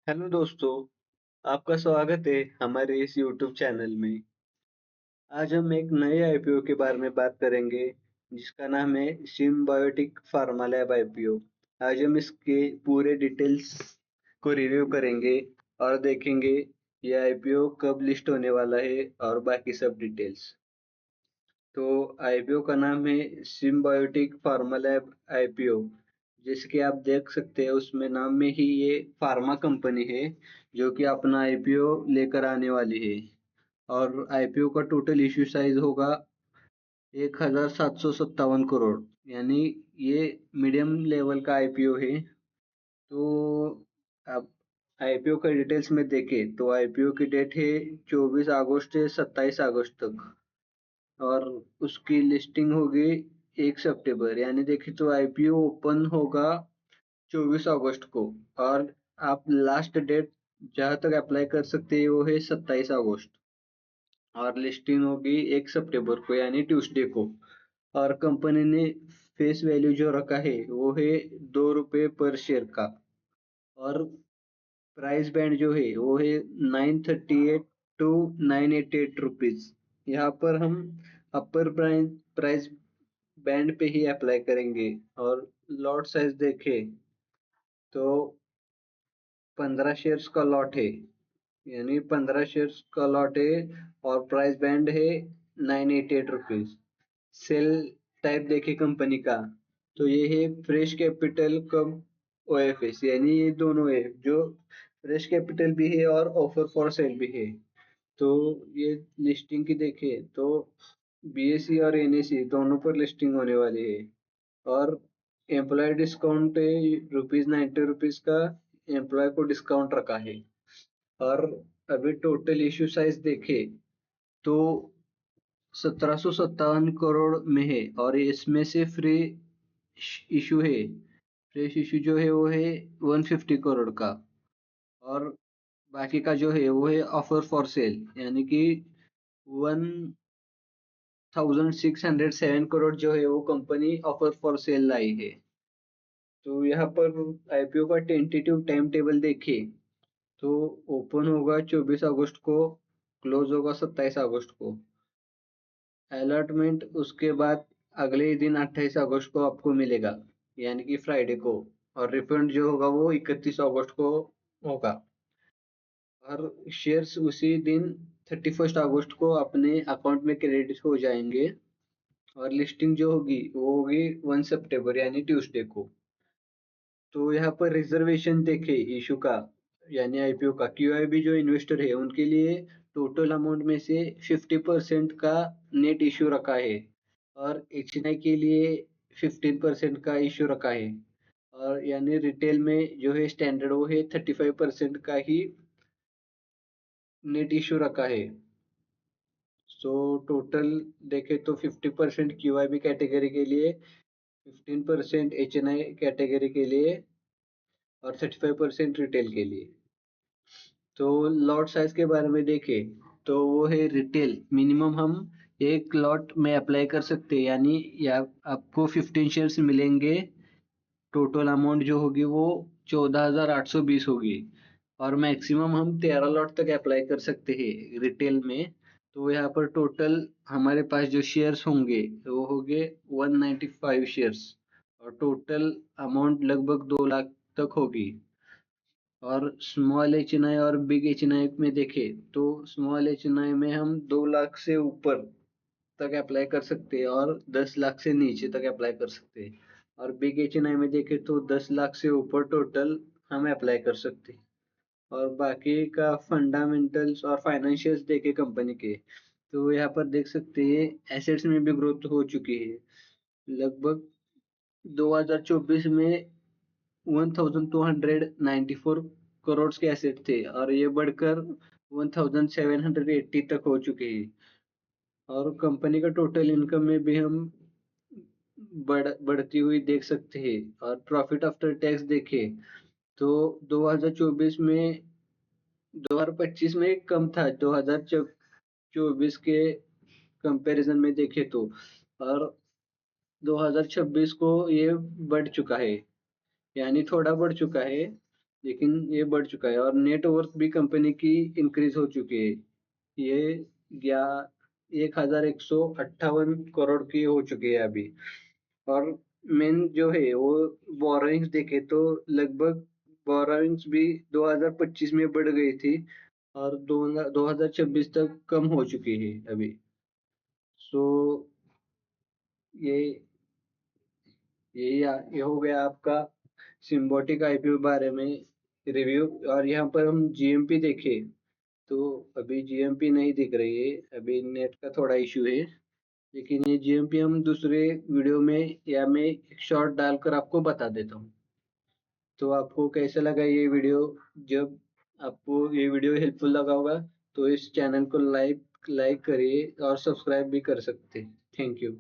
Hello दोस्तों, आपका स्वागत है हमारे इस यूट्यूब चैनल में। आज हम एक नए आईपीओ के बारे में बात करेंगे जिसका नाम है सिम्बायोटिक फार्मा लैब आईपीओ। आज हम इसके पूरे डिटेल्स को रिव्यू करेंगे और देखेंगे ये आईपीओ कब लिस्ट होने वाला है और बाकी सब डिटेल्स। तो आईपीओ का नाम है सिम्बायोटिक फार्मा लैब आईपीओ। जैसे कि आप देख सकते हैं उसमें नाम में ही ये फार्मा कंपनी है जो कि अपना आईपीओ लेकर आने वाली है। और आईपीओ का टोटल इश्यू साइज होगा 1757 करोड़, यानी ये मीडियम लेवल का आईपीओ है। तो अब आईपीओ का डिटेल्स में देखें तो आईपीओ की डेट है 24 अगस्त से 27 अगस्त तक, और उसकी लिस्टिंग होगी 1 सितंबर, यानी देखें तो आईपीओ ओपन होगा 24 अगस्त को। और आप लास्ट डेट जहां तक अप्लाई कर सकते हैं वो है 27 अगस्त, और लिस्टिंग होगी 1 सितंबर को यानी ट्यूसडे को। और कंपनी ने फेस वैल्यू जो रखा है वो है ₹2 पर शेयर का। और प्राइस बैंड जो है वो है 938 to 988 रुपीज। यहाँ पर हम अपर प्राइस प्राइस बैंड पे ही अप्लाई करेंगे। और लॉट साइज देखें तो 15 शेयर्स का लॉट है, यानी 15 शेयर्स का लॉट है। और प्राइस बैंड है 988 रुपीज। सेल टाइप देखे कंपनी का तो ये है फ्रेश कैपिटल कम ओएफएस, यानी ये दोनों है, जो फ्रेश कैपिटल भी है और ऑफर फॉर सेल भी है। तो ये लिस्टिंग की देखें तो बीएसई और एनएसई दोनों पर लिस्टिंग होने वाली है। और एम्प्लॉय डिस्काउंट है ₹90 का, एम्प्लॉय को डिस्काउंट रखा है। और अभी टोटल इश्यू साइज देखे तो 1757 करोड़ में है, और इसमें से फ्री इशू है, फ्रेश इशू जो है वो है 150 करोड़ का। और बाकी का जो है वो है ऑफर फॉर सेल, यानी कि 1607 करोड़ जो है वो company offer for shall lie है। तो यहाँ पर आईपीओ का टेंटेटिव टाइम टेबल देखें तो ओपन होगा 24 अगस्त को, क्लोज होगा 27 अगस्त को। अलॉटमेंट उसके बाद अगले ही दिन 28 अगस्त को आपको मिलेगा, यानी कि फ्राइडे को। और रिफंड जो होगा वो 31 अगस्त को होगा। और शेयर्स उसी दिन 31 अगस्त को अपने अकाउंट में क्रेडिट हो जाएंगे। और लिस्टिंग जो होगी वो होगी 1 सितंबर यानी ट्यूसडे को। तो यहाँ पर रिजर्वेशन देखे इशू का, यानी आईपीओ का, क्यूआईबी जो इन्वेस्टर है उनके लिए टोटल अमाउंट में से 50% का नेट इशू रखा है। और एचएनआई के लिए 15% का इशू रखा है। और यानी रिटेल में जो है स्टैंडर्ड वो है 35% का ही नेट इशू रखा है। सो टोटल देखे तो 50% क्यूआईबी कैटेगरी के लिए, 15% एचएनआई कैटेगरी के लिए, और 35% रिटेल के लिए। तो लॉट साइज के बारे में देखें तो वो है रिटेल मिनिमम हम एक लॉट में अप्लाई कर सकते हैं, यानी या आपको 15 शेयर्स मिलेंगे। टोटल अमाउंट जो होगी वो 14,820 होगी। और मैक्सिमम हम 13 लॉट तक अप्लाई कर सकते हैं रिटेल में। तो यहाँ पर टोटल हमारे पास जो शेयर्स होंगे वो होंगे 195 शेयर्स, और टोटल अमाउंट लगभग 2 लाख तक होगी। और स्मॉल एचएनआई और बिग एचएनआई में देखें तो स्मॉल एचएनआई में हम 2 लाख से ऊपर तक अप्लाई कर सकते हैं और 10 लाख से नीचे तक अप्लाई कर सकते हैं। और बिग एचएनआई में देखें तो 10 लाख से ऊपर टोटल हम अप्लाई कर सकते हैं। और बाकी का फंडामेंटल्स और फाइनेंशियल्स देखे कंपनी के तो यहाँ पर देख सकते हैं एसेट्स में भी ग्रोथ हो चुकी है। लगभग 2024 में 1294 करोड़ के एसेट थे, और ये बढ़कर 1780 तक हो चुके हैं। और कंपनी का टोटल इनकम में भी हम बढ़ती हुई देख सकते हैं। और प्रॉफिट आफ्टर टैक्स देखें तो 2024 में 2025 में कम था 2024 के कंपैरिजन में देखें तो। और 2026 को ये बढ़ चुका है, यानी थोड़ा बढ़ चुका है। लेकिन ये बढ़ चुका है और नेटवर्थ भी कंपनी की इंक्रीज हो चुकी है। ये या 1158 करोड़ की हो चुकी है अभी। और मेन जो है वो बोरोइंग्स देखे तो लगभग बोरोइंग्स भी 2025 में बढ़ गई थी और 2026 तक कम हो चुकी है अभी। सो ये ये हो गया आपका सिम्बोटिक आईपीओ बारे में रिव्यू। और यहाँ पर हम जीएमपी देखें तो अभी जीएमपी नहीं दिख रही है, अभी नेट का थोड़ा इशू है। लेकिन ये जीएमपी हम दूसरे वीडियो में या मैं एक शॉर्ट डालकर आपको बता देता हूँ। तो आपको कैसा लगा ये वीडियो? जब आपको ये वीडियो हेल्पफुल लगा होगा तो इस चैनल को लाइक करिए और सब्सक्राइब भी कर सकते हैं। Thank you.